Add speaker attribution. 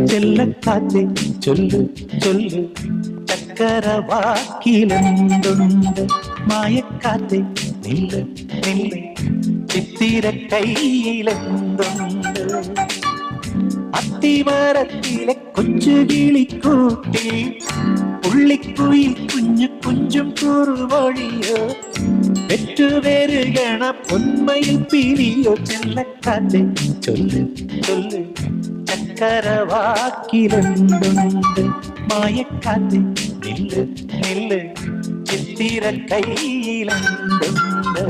Speaker 1: ചെല്ലക്കാത്തെ ചൊല്ലു ചൊല്ലു ചക്കരവാക്കിലെന്തുണ്ട് മായക്കാത്തെ നില്ല് നില്ല് ചിത്തിര കയ്യിലെന്തുണ്ട് അത്തിമരത്തിലെ കൊച്ചു കിളിക്കൂട്ടിൽ പുള്ളിക്കുയിൽ കുഞ്ഞു കുഞ്ചും കുറുവഴിയോ പെറ്റുപേരുകണ പൊന്മയിൽ പിരിയോ ചെല്ലക്കാത്തെ ചൊല്ല് ചൊല്ല് ചക്കരവാക്കിലെന്തുണ്ട് മായക്കാത്തെ നില്ല് നില്ല് ചിത്തിര കയ്യിലെന്തുണ്ട്